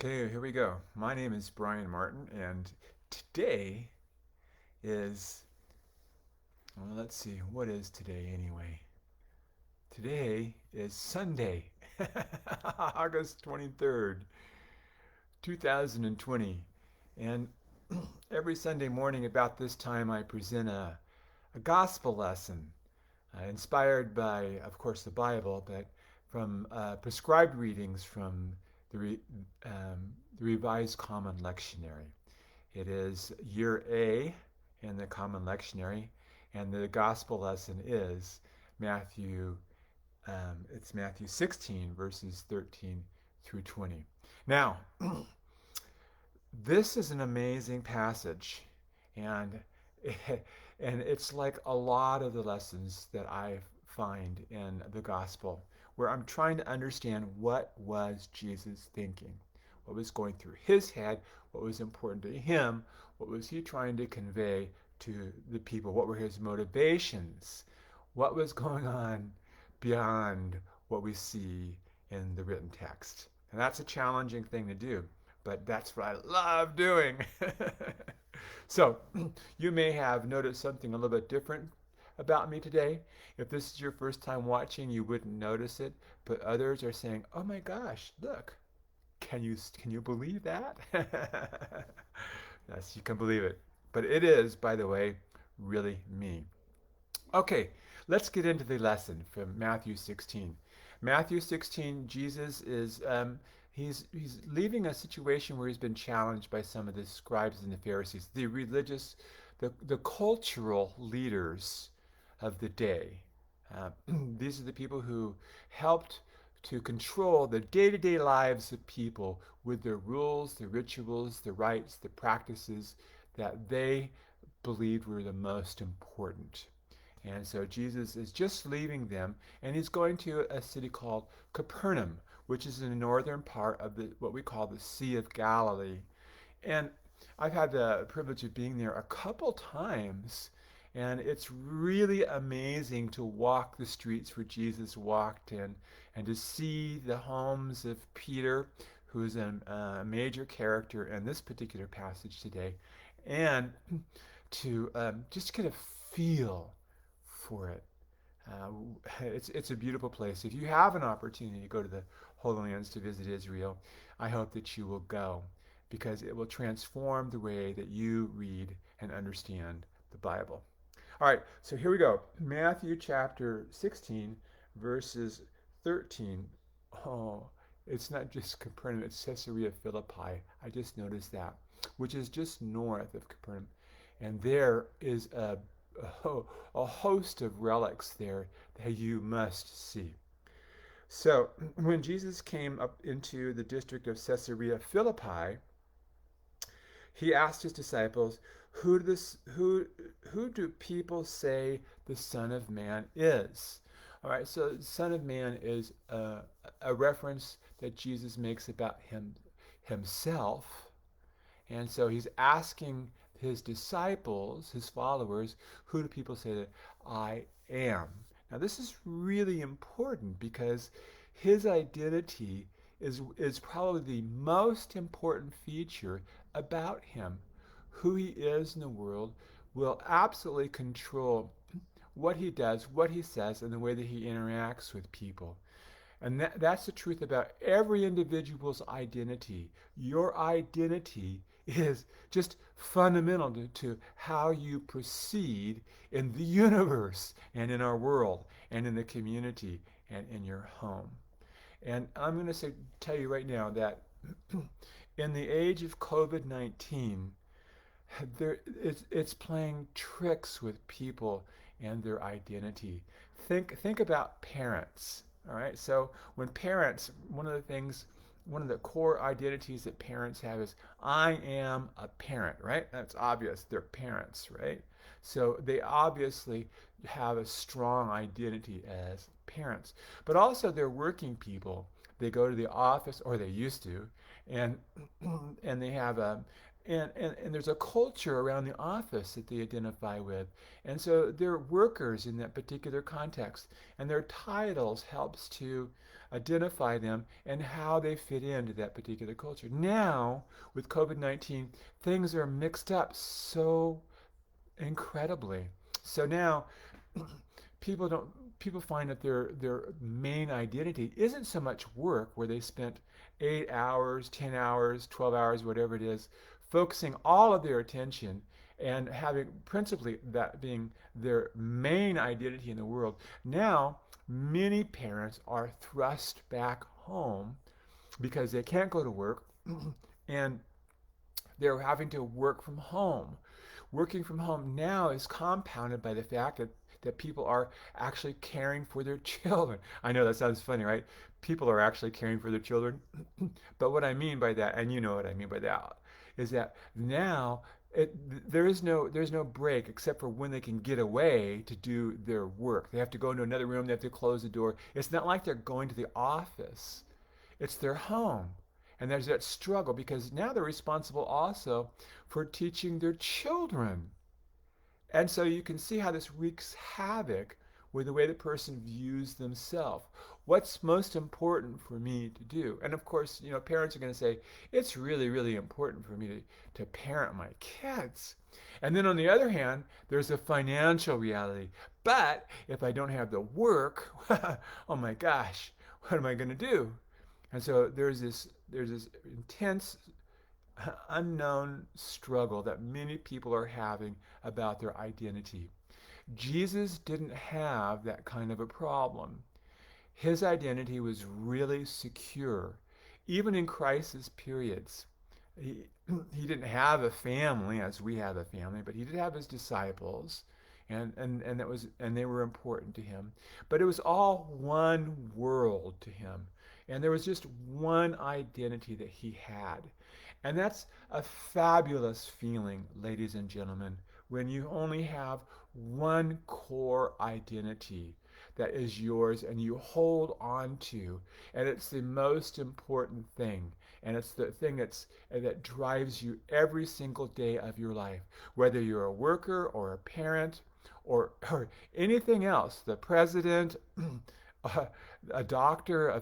Okay, here we go. My name is Brian Martin, and today is, well, let's see, what is today anyway? Today is Sunday, August 23rd, 2020. And every Sunday morning about this time, I present a gospel lesson inspired by, of course, the Bible, but from prescribed readings from the, re, the Revised Common Lectionary. It is year A in the Common Lectionary, and the gospel lesson is Matthew. It's Matthew 16 verses 13 through 20. Now, this is an amazing passage, and and it's like a lot of the lessons that I find in the gospel, where I'm trying to understand what was Jesus thinking, what was going through his head, what was important to him, what was he trying to convey to the people, what were his motivations, what was going on beyond what we see in the written text. And that's a challenging thing to do, but that's what I love doing. So, you may have noticed something a little bit different about me today. If this is your first time watching, you wouldn't notice it, but others are saying, "Oh my gosh, look. Can you believe that?" Yes, you can believe it. But it is, by the way, really me. Okay, let's get into the lesson from Matthew 16. Matthew 16, Jesus is he's leaving a situation where he's been challenged by some of the scribes and the Pharisees, the religious, the cultural leaders of the day. Uh, these are the people who helped to control the day-to-day lives of people with their rules, the rituals, the rites, the practices that they believed were the most important. And so Jesus is just leaving them, and he's going to a city called Capernaum, which is in the northern part of what we call the Sea of Galilee. And I've had the privilege of being there a couple times, and it's really amazing to walk the streets where Jesus walked in and to see the homes of Peter, who's a major character in this particular passage today, and to just get a feel for it. Uh, it's a beautiful place. If you have an opportunity to go to the Holy Lands to visit Israel, I hope that you will go because it will transform the way that you read and understand the Bible. All right, so here we go. Matthew chapter 16, verses 13. Oh, it's not just Capernaum, it's Caesarea Philippi. I just noticed that, which is just north of Capernaum. And there is a host of relics there that you must see. So, when Jesus came up into the district of Caesarea Philippi, he asked his disciples, who do people say the Son of Man is? All right, so Son of Man is a reference that Jesus makes about himself. And so he's asking his disciples, his followers, who do people say that I am? Now, this is really important because his identity is probably the most important feature about him. Who he is in the world will absolutely control what he does, what he says, and the way that he interacts with people. And that's the truth about every individual's identity. Your identity is just fundamental to how you proceed in the universe and in our world and in the community and in your home. And I'm going to tell you right now that in the age of COVID-19, it's playing tricks with people and their identity. Think about parents. All right. So when parents, one of the core identities that parents have is I am a parent, right? That's obvious. They're parents, right? So they obviously have a strong identity as parents. But also they're working people. They go to the office, or they used to, and and they have and there's a culture around the office that they identify with. And so they're workers in that particular context. And their titles helps to identify them and how they fit into that particular culture. Now, with COVID-19, things are mixed up so incredibly. So now people don't people find that their main identity isn't so much work where they spent 8 hours, 10 hours, 12 hours, whatever it is, focusing all of their attention and having principally that being their main identity in the world. Now, many parents are thrust back home because they can't go to work and they're having to work from home. Working from home now is compounded by the fact that people are actually caring for their children. I know that sounds funny, right? People are actually caring for their children. But what I mean by that, and you know what I mean by that, is that now there's no break except for when they can get away to do their work. They have to go into another room, they have to close the door. It's not like they're going to the office. It's their home. And there's that struggle because now they're responsible also for teaching their children. And so you can see how this wreaks havoc with the way the person views themselves. What's most important for me to do? And of course, parents are going to say, it's really, really important for me to parent my kids. And then on the other hand, there's a financial reality. But if I don't have the work, oh my gosh, what am I going to do? And so there's this intense unknown struggle that many people are having about their identity. Jesus didn't have that kind of a problem. His identity was really secure, even in crisis periods. He didn't have a family as we have a family, but he did have his disciples, and they were important to him. But it was all one world to him, and there was just one identity that he had. And that's a fabulous feeling, ladies and gentlemen, when you only have one core identity that is yours and you hold on to, and it's the most important thing, and it's the thing that drives you every single day of your life, whether you're a worker or a parent or anything else, the president, a doctor, a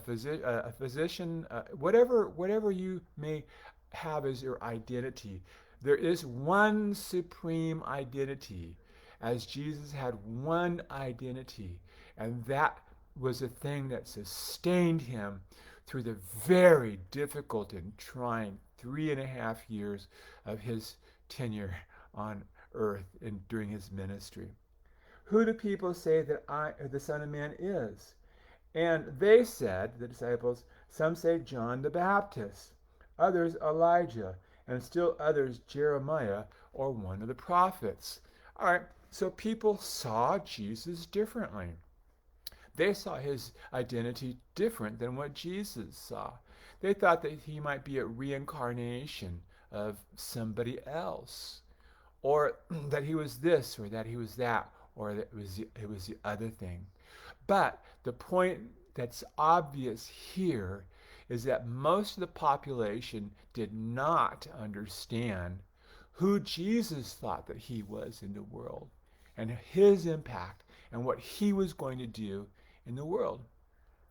physician, whatever you may have as your identity. There is one supreme identity, as Jesus had one identity, and that was the thing that sustained him through the very difficult and trying 3.5 years of his tenure on earth and during his ministry. Who do people say that the Son of Man is? And they said, the disciples, some say John the Baptist, others Elijah, and still others Jeremiah or one of the prophets. All right, so people saw Jesus differently. They saw his identity different than what Jesus saw. They thought that he might be a reincarnation of somebody else, or that he was this, or that he was that, or that it was the other thing. But the point that's obvious here is that most of the population did not understand who Jesus thought that he was in the world and his impact and what he was going to do in the world.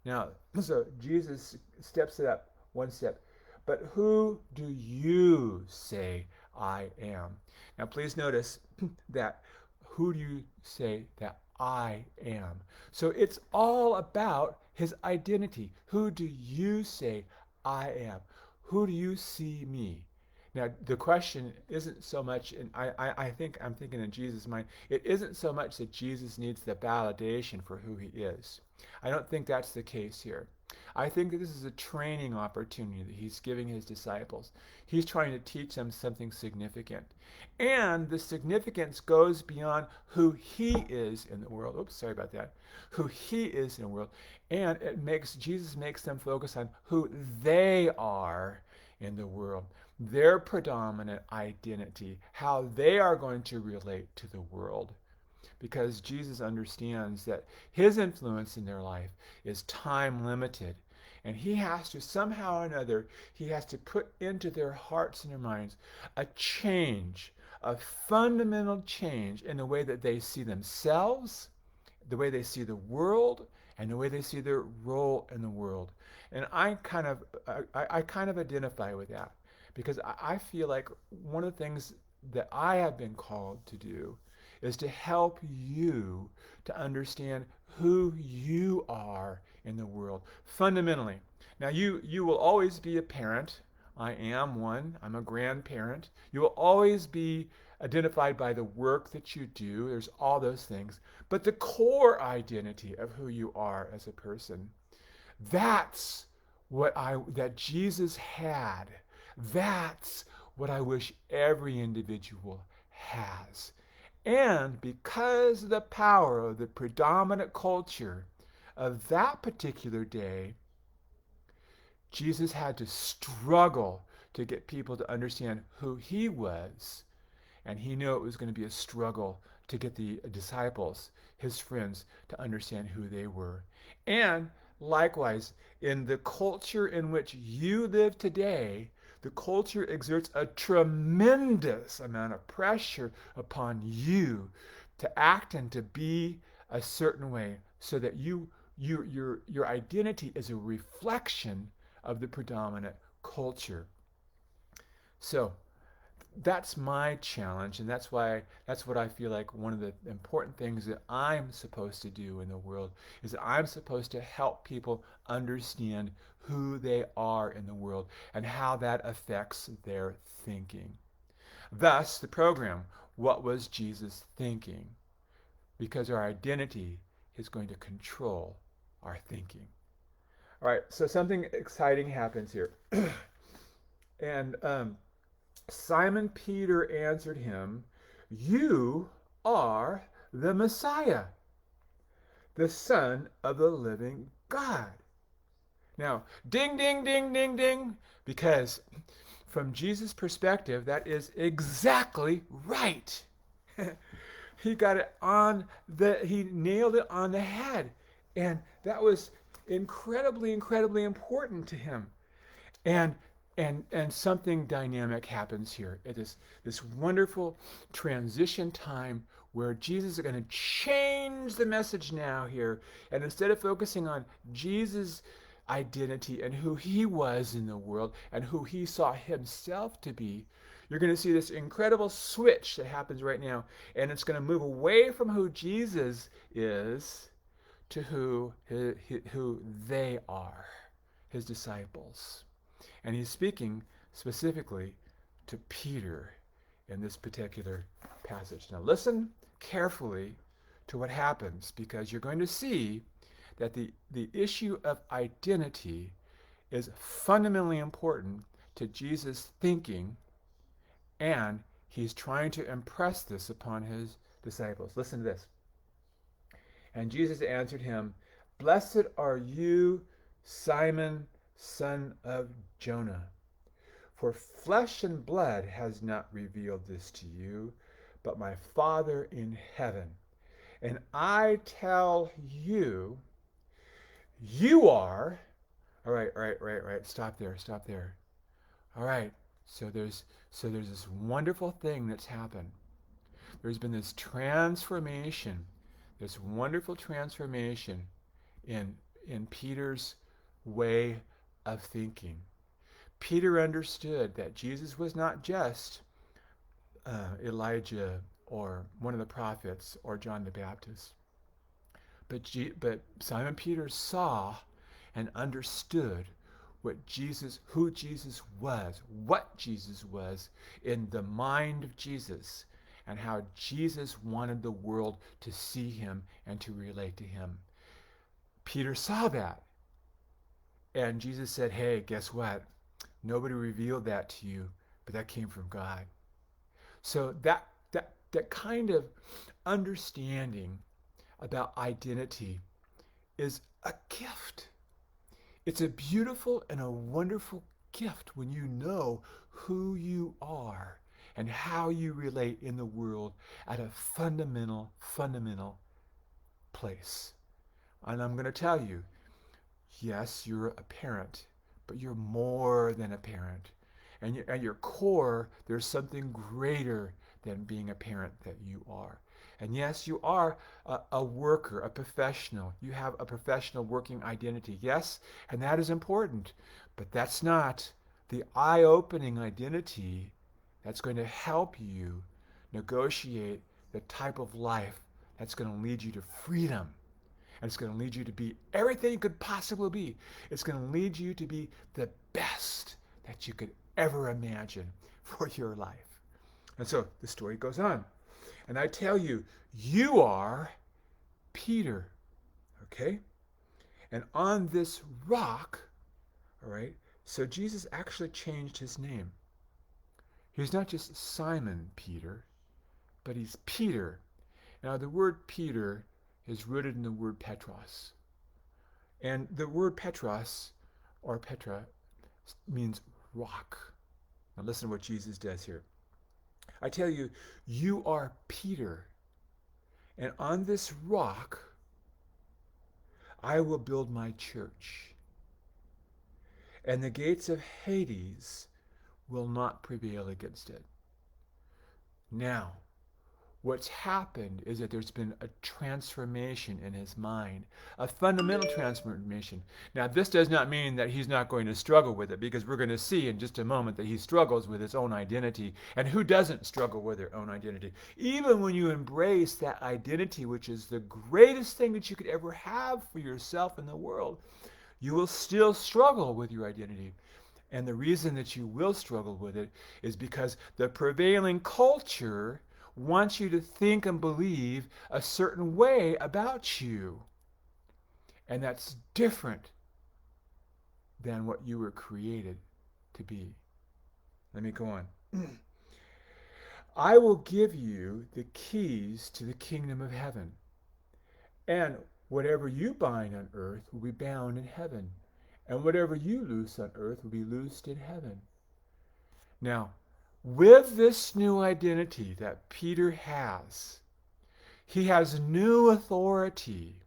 Now, so Jesus steps it up one step. But who do you say I am? Now, please notice that who do you say that I am? So it's all about his identity. Who do you say I am? Who do you see me? Now, the question isn't so much, and I think I'm thinking in Jesus' mind, it isn't so much that Jesus needs the validation for who he is. I don't think that's the case here. I think that this is a training opportunity that he's giving his disciples. He's trying to teach them something significant. And the significance goes beyond who he is in the world. Oops, sorry about that. Who he is in the world. And Jesus makes them focus on who they are in the world. Their predominant identity, how they are going to relate to the world. Because Jesus understands that his influence in their life is time limited. And he has to, somehow or another, he has to put into their hearts and their minds a change, a fundamental change in the way that they see themselves, the way they see the world, and the way they see their role in the world. And I kind of identify with that because I feel like one of the things that I have been called to do is to help you to understand who you are in the world fundamentally. Now you will always be a parent. I am one. I'm a grandparent. You will always be identified by the work that you do. There's all those things. But the core identity of who you are as a person, that's that Jesus had. That's what I wish every individual has. And because of the power of the predominant culture of that particular day, Jesus had to struggle to get people to understand who he was. And he knew it was going to be a struggle to get the disciples, his friends, to understand who they were. And likewise, in the culture in which you live today, the culture exerts a tremendous amount of pressure upon you to act and to be a certain way so that your identity is a reflection of the predominant culture. So that's my challenge, and that's what I feel like one of the important things that I'm supposed to do in the world is that I'm supposed to help people understand who they are in the world and how that affects their thinking. Thus, the program, What Was Jesus Thinking? Because our identity is going to control our thinking. All right, so something exciting happens here. And Simon Peter answered him, "You are the Messiah, the Son of the living God." Now, ding, ding, ding, ding, ding, because from Jesus' perspective, that is exactly right. He nailed it on the head. And that was incredibly, incredibly important to him. And something dynamic happens here. It is this wonderful transition time where Jesus is going to change the message now here. And instead of focusing on Jesus' identity and who he was in the world and who he saw himself to be, you're going to see this incredible switch that happens right now. And it's going to move away from who Jesus is to who they are, his disciples. And he's speaking specifically to Peter in this particular passage. Now listen carefully to what happens, because you're going to see that the issue of identity is fundamentally important to Jesus' thinking, and he's trying to impress this upon his disciples. Listen to this. And Jesus answered him, "Blessed are you, Simon, son of Jonah, for flesh and blood has not revealed this to you, but my Father in heaven. And I tell you, you are..." All right. Stop there. All right. So there's this wonderful thing that's happened. There's been this transformation, this wonderful transformation in Peter's way of thinking. Peter understood that Jesus was not just Elijah or one of the prophets or John the Baptist, but Simon Peter saw and understood who Jesus was, what Jesus was in the mind of Jesus, and how Jesus wanted the world to see him and to relate to him. Peter saw that. And Jesus said, "Hey, guess what? Nobody revealed that to you, but that came from God." So that kind of understanding about identity is a gift. It's a beautiful and a wonderful gift when you know who you are and how you relate in the world at a fundamental place. And I'm going to tell you, Yes, you're a parent, but you're more than a parent. And at your core, there's something greater than being a parent that you are. And yes, you are a worker, a professional. You have a professional working identity. Yes, and that is important. But that's not the eye opening identity that's going to help you negotiate the type of life that's going to lead you to freedom. And it's going to lead you to be everything you could possibly be. It's going to lead you to be the best that you could ever imagine for your life. And so the story goes on. And I tell you, you are Peter. Okay? And on this rock, all right, so Jesus actually changed his name. He's not just Simon Peter, but he's Peter. Now, the word Peter is rooted in the word Petros. And the word Petros, or Petra, means rock. Now listen to what Jesus does here. I tell you, you are Peter, and on this rock I will build my church, and the gates of Hades will not prevail against it. Now, what's happened is that there's been a transformation in his mind, a fundamental transformation. Now, this does not mean that he's not going to struggle with it, because we're going to see in just a moment that he struggles with his own identity. And who doesn't struggle with their own identity? Even when you embrace that identity, which is the greatest thing that you could ever have for yourself in the world, you will still struggle with your identity. And the reason that you will struggle with it is because the prevailing culture wants you to think and believe a certain way about you. And that's different than what you were created to be. Let me go on. I will give you the keys to the kingdom of heaven. And whatever you bind on earth will be bound in heaven. And whatever you loose on earth will be loosed in heaven. Now, with this new identity that Peter has, he has new authority.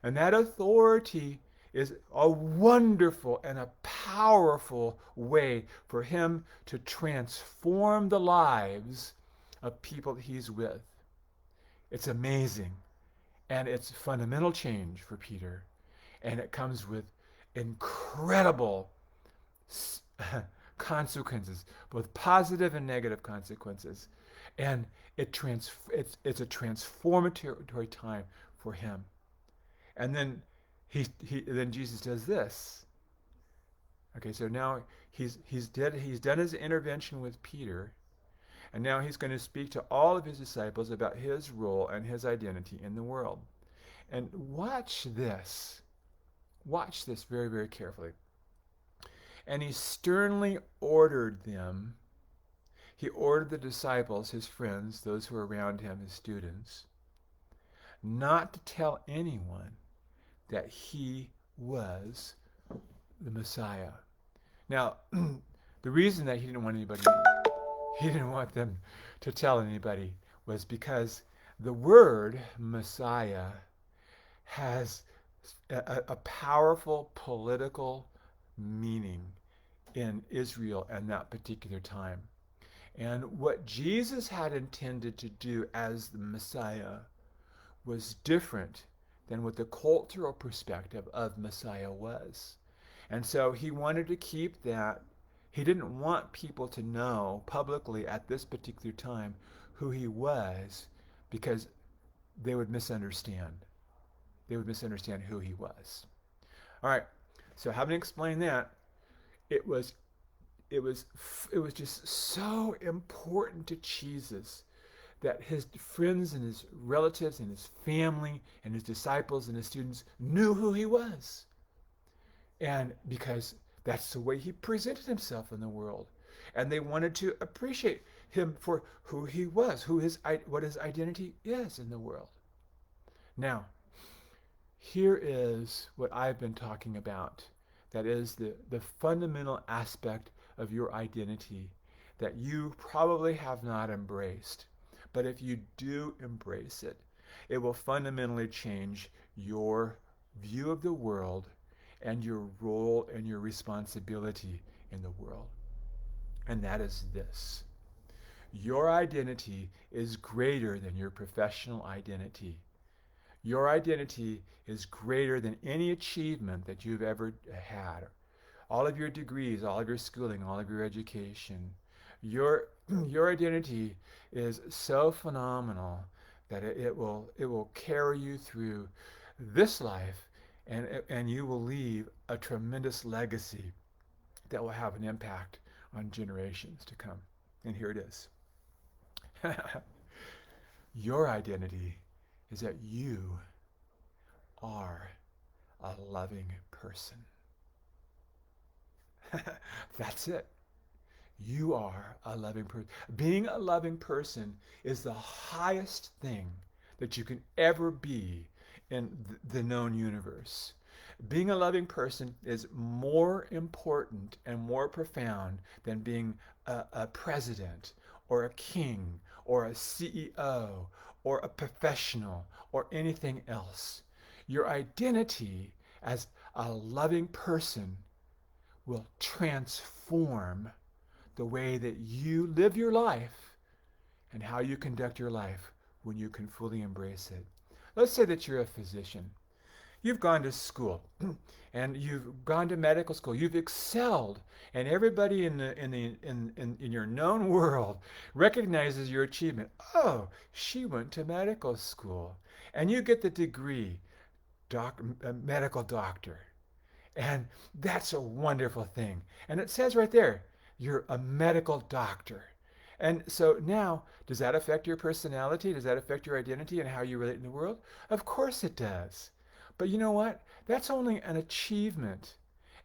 And that authority is a wonderful and a powerful way for him to transform the lives of people he's with. It's amazing. And it's fundamental change for Peter. And it comes with incredible consequences, both positive and negative consequences. And it's a transformatory time for him. And then then Jesus does this. Okay, so now he's done his intervention with Peter, and now he's going to speak to all of his disciples about his role and his identity in the world. And watch this. Watch this very, very carefully. And he sternly ordered them. He ordered the disciples, his friends, those who were around him, his students, not to tell anyone that he was the Messiah. Now, the reason that he didn't want them to tell anybody was because the word Messiah has a powerful political meaning in Israel at that particular time. And what Jesus had intended to do as the Messiah was different than what the cultural perspective of Messiah was. And so he wanted to keep that. He didn't want people to know publicly at this particular time who he was, because they would misunderstand. They would misunderstand who he was. All right. So having explained that, it was just so important to Jesus that his friends and his relatives and his family and his disciples and his students knew who he was. And because that's the way he presented himself in the world. And they wanted to appreciate him for who he was, what his identity is in the world. Now, here is what I've been talking about. That is the fundamental aspect of your identity that you probably have not embraced. But if you do embrace it, it will fundamentally change your view of the world and your role and your responsibility in the world. And that is this: your identity is greater than your professional identity. Your identity is greater than any achievement that you've ever had. All of your degrees, all of your schooling, all of your education. Your identity is so phenomenal that it will carry you through this life, and you will leave a tremendous legacy that will have an impact on generations to come. And here it is. Your identity is that you are a loving person. That's it. You are a loving person. Being a loving person is the highest thing that you can ever be in the known universe. Being a loving person is more important and more profound than being a president or a king or a CEO or a professional or anything else. Your identity as a loving person will transform the way that you live your life and how you conduct your life when you can fully embrace it. Let's say that you're a physician. You've gone to school and you've gone to medical school. You've excelled, and everybody in your known world recognizes your achievement. Oh, she went to medical school, and you get the degree, medical doctor. And that's a wonderful thing. And it says right there, you're a medical doctor. And so now, does that affect your personality? Does that affect your identity and how you relate in the world? Of course it does. But you know what? That's only an achievement.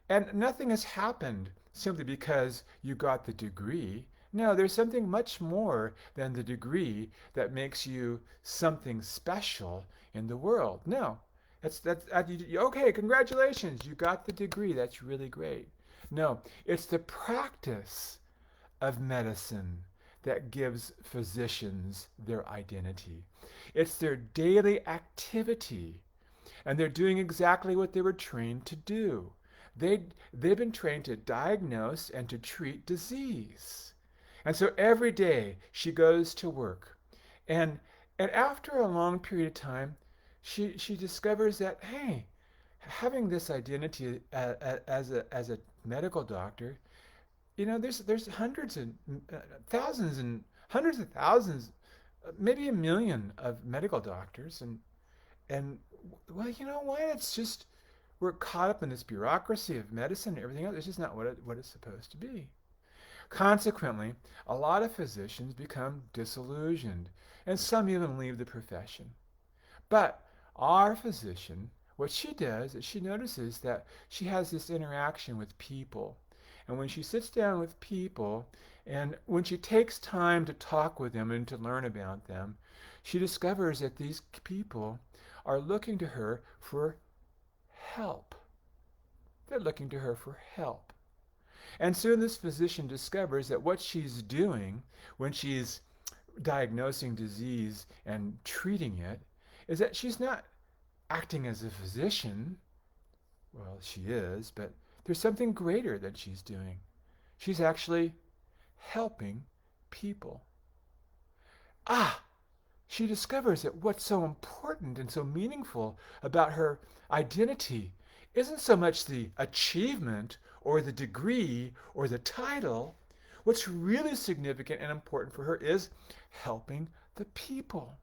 And nothing has happened simply because you got the degree. No, there's something much more than the degree that makes you something special in the world. No. Okay, congratulations, you got the degree. That's really great. No, it's the practice of medicine that gives physicians their identity. It's their daily activity, and they're doing exactly what they were trained to do. They've been trained to diagnose and to treat disease. And so every day she goes to work. And after a long period of time, she discovers that, hey, having this identity as a medical doctor, there's hundreds and thousands and hundreds of thousands, maybe a million of medical doctors, and well, you know what? It's just we're caught up in this bureaucracy of medicine and everything else. It's just not what it's supposed to be. Consequently, a lot of physicians become disillusioned, and some even leave the profession. But our physician, what she does is she notices that she has this interaction with people. And when she sits down with people, and when she takes time to talk with them and to learn about them, she discovers that these people are looking to her for help. They're looking to her for help. And soon this physician discovers that what she's doing when she's diagnosing disease and treating it is that she's not acting as a physician. Well, she is, but there's something greater that she's doing. She's actually helping people. She discovers that what's so important and so meaningful about her identity isn't so much the achievement or the degree or the title. What's really significant and important for her is helping the people.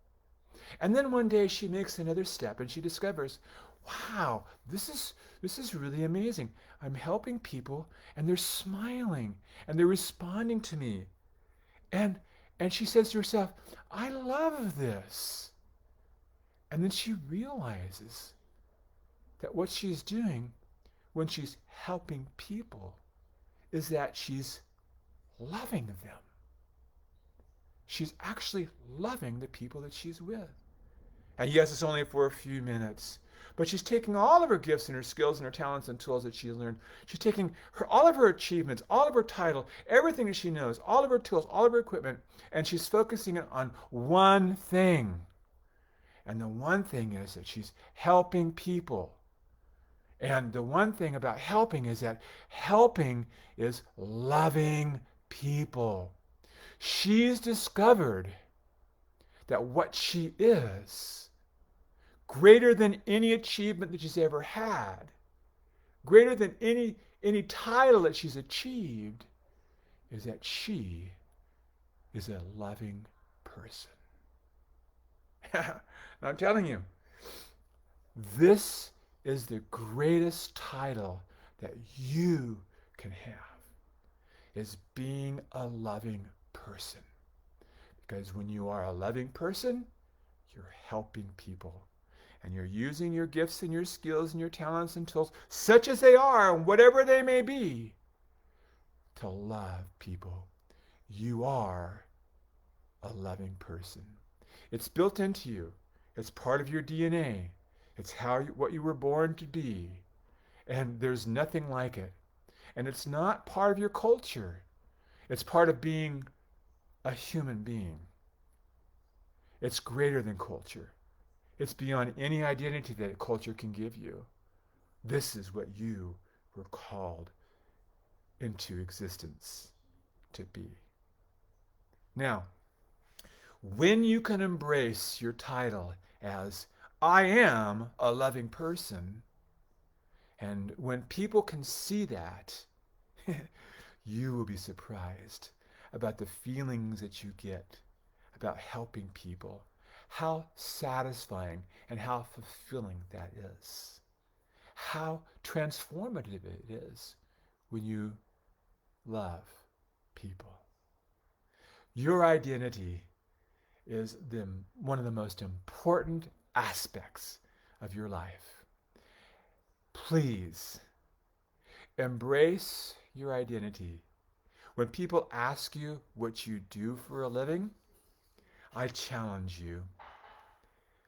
And then one day she makes another step and she discovers, wow, this is really amazing. I'm helping people and they're smiling and they're responding to me. And she says to herself, I love this. And then she realizes that what she's doing when she's helping people is that she's loving them. She's actually loving the people that she's with. And yes, it's only for a few minutes, but she's taking all of her gifts and her skills and her talents and tools that she's learned. She's taking all of her achievements, all of her title, everything that she knows, all of her tools, all of her equipment, and she's focusing it on one thing. And the one thing is that she's helping people. And the one thing about helping is that helping is loving people. She's discovered that what she is, greater than any achievement that she's ever had, greater than any title that she's achieved, is that she is a loving person. I'm telling you, this is the greatest title that you can have, is being a loving person. Because when you are a loving person, you're helping people. And you're using your gifts and your skills and your talents and tools, such as they are, whatever they may be, to love people. You are a loving person. It's built into you. It's part of your DNA. It's what you were born to be. And there's nothing like it. And it's not part of your culture. It's part of being a human being. It's greater than culture. It's beyond any identity that culture can give you. This is what you were called into existence to be. Now, when you can embrace your title as I am a loving person, and when people can see that, you will be surprised about the feelings that you get about helping people, how satisfying and how fulfilling that is, how transformative it is when you love people. Your identity is one of the most important aspects of your life. Please embrace your identity. When people ask you what you do for a living, I challenge you.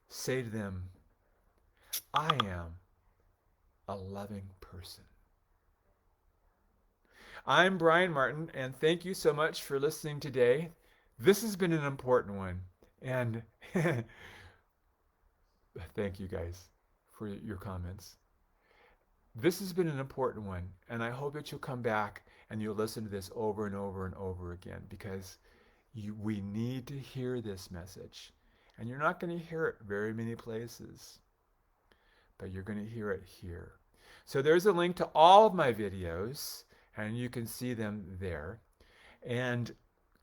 Say to them, I am a loving person. I'm Brian Martin, and thank you so much for listening today. This has been an important one, and thank you guys for your comments. This has been an important one, and I hope that you'll come back and you'll listen to this over and over and over again, because we need to hear this message. And you're not going to hear it very many places, but you're going to hear it here. So there's a link to all of my videos, and you can see them there. And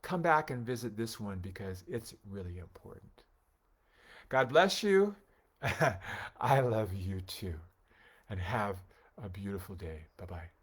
come back and visit this one because it's really important. God bless you. I love you too. And have a beautiful day. Bye-bye.